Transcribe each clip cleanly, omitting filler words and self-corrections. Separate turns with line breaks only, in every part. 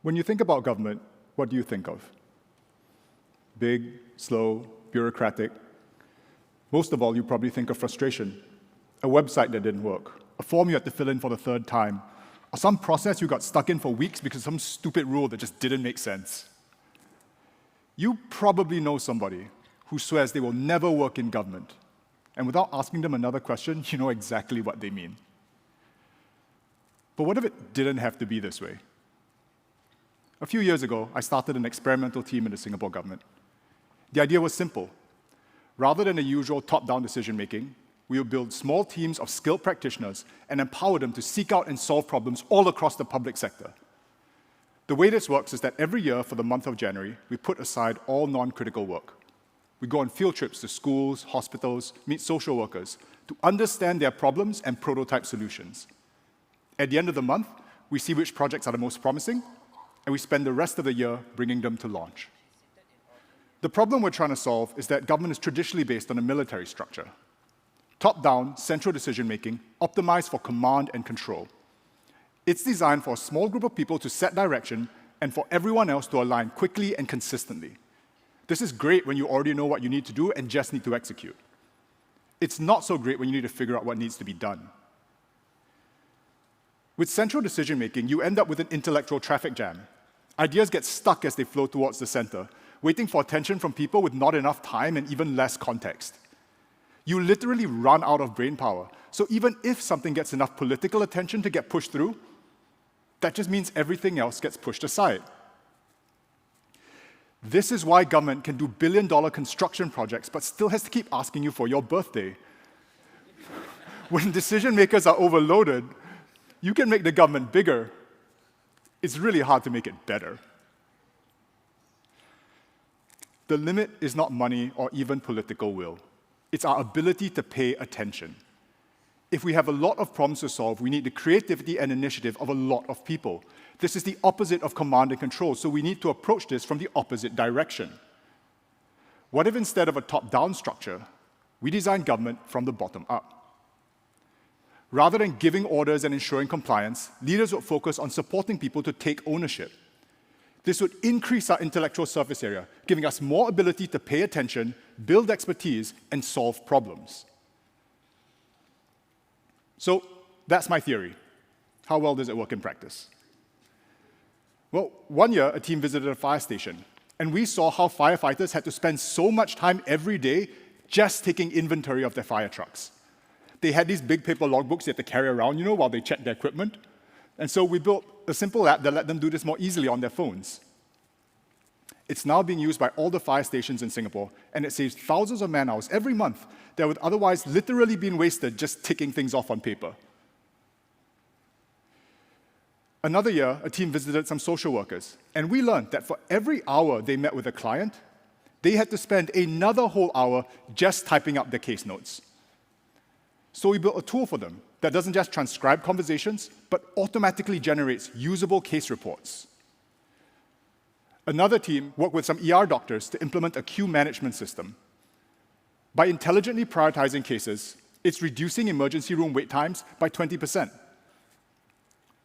When you think about government, what do you think of? Big, slow, bureaucratic. Most of all, you probably think of frustration, a website that didn't work, a form you had to fill in for the third time, or some process you got stuck in for weeks because of some stupid rule that just didn't make sense. You probably know somebody who swears they will never work in government, and without asking them another question, you know exactly what they mean. But what if it didn't have to be this way? A few years ago, I started an experimental team in the Singapore government. The idea was simple. Rather than the usual top-down decision-making, we would build small teams of skilled practitioners and empower them to seek out and solve problems all across the public sector. The way this works is that every year for the month of January, we put aside all non-critical work. We go on field trips to schools, hospitals, meet social workers to understand their problems and prototype solutions. At the end of the month, we see which projects are the most promising, and we spend the rest of the year bringing them to launch. The problem we're trying to solve is that government is traditionally based on a military structure. Top-down, central decision-making, optimized for command and control. It's designed for a small group of people to set direction and for everyone else to align quickly and consistently. This is great when you already know what you need to do and just need to execute. It's not so great when you need to figure out what needs to be done. With central decision-making, you end up with an intellectual traffic jam. Ideas get stuck as they flow towards the center, waiting for attention from people with not enough time and even less context. You literally run out of brain power. So even if something gets enough political attention to get pushed through, that just means everything else gets pushed aside. This is why government can do billion-dollar construction projects but still has to keep asking you for your birthday. When decision makers are overloaded, you can make the government bigger. It's really hard to make it better. The limit is not money or even political will. It's our ability to pay attention. If we have a lot of problems to solve, we need the creativity and initiative of a lot of people. This is the opposite of command and control, so we need to approach this from the opposite direction. What if instead of a top-down structure, we design government from the bottom up? Rather than giving orders and ensuring compliance, leaders would focus on supporting people to take ownership. This would increase our intellectual surface area, giving us more ability to pay attention, build expertise, and solve problems. So that's my theory. How well does it work in practice? Well, one year, a team visited a fire station, and we saw how firefighters had to spend so much time every day just taking inventory of their fire trucks. They had these big paper logbooks they had to carry around, while they checked their equipment. And so we built a simple app that let them do this more easily on their phones. It's now being used by all the fire stations in Singapore, and it saves thousands of man-hours every month that would otherwise literally been wasted just ticking things off on paper. Another year, a team visited some social workers, and we learned that for every hour they met with a client, they had to spend another whole hour just typing up their case notes. So we built a tool for them that doesn't just transcribe conversations, but automatically generates usable case reports. Another team worked with some ER doctors to implement a queue management system. By intelligently prioritizing cases, it's reducing emergency room wait times by 20%.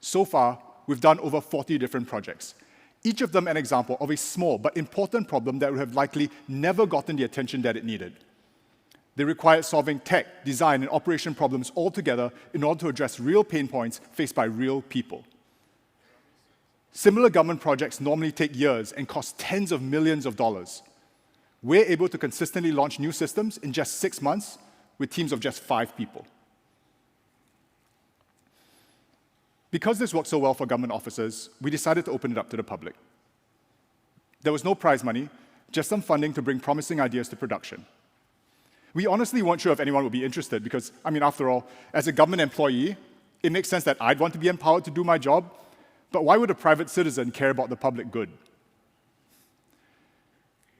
So far, we've done over 40 different projects, each of them an example of a small but important problem that would have likely never gotten the attention that it needed. They required solving tech, design, and operation problems all together in order to address real pain points faced by real people. Similar government projects normally take years and cost tens of millions of dollars. We're able to consistently launch new systems in just 6 months with teams of just 5 people. Because this worked so well for government officers, we decided to open it up to the public. There was no prize money, just some funding to bring promising ideas to production. We honestly weren't sure if anyone would be interested because, after all, as a government employee, it makes sense that I'd want to be empowered to do my job, but why would a private citizen care about the public good?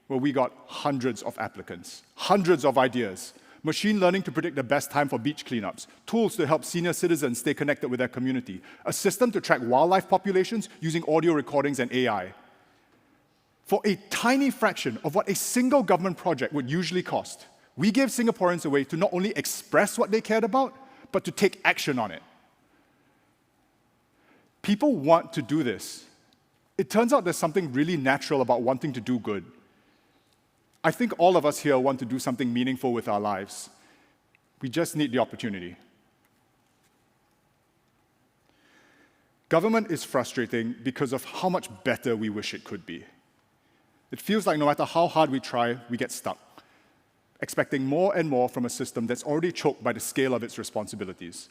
Well, we got hundreds of applicants, hundreds of ideas, machine learning to predict the best time for beach cleanups, tools to help senior citizens stay connected with their community, a system to track wildlife populations using audio recordings and AI. For a tiny fraction of what a single government project would usually cost, we gave Singaporeans a way to not only express what they cared about, but to take action on it. People want to do this. It turns out there's something really natural about wanting to do good. I think all of us here want to do something meaningful with our lives. We just need the opportunity. Government is frustrating because of how much better we wish it could be. It feels like no matter how hard we try, we get stuck, expecting more and more from a system that's already choked by the scale of its responsibilities.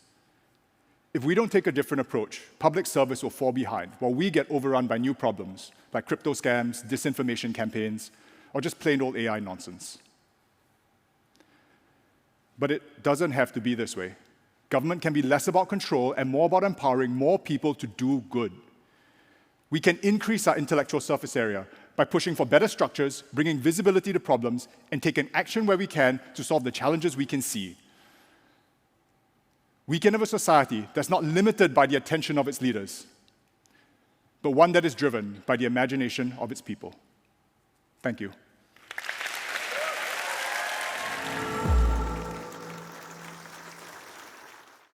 If we don't take a different approach, public service will fall behind while we get overrun by new problems like crypto scams, disinformation campaigns, or just plain old AI nonsense. But it doesn't have to be this way. Government can be less about control and more about empowering more people to do good. We can increase our intellectual surface area by pushing for better structures, bringing visibility to problems, and taking action where we can to solve the challenges we can see. We can have a society that's not limited by the attention of its leaders, but one that is driven by the imagination of its people. Thank you.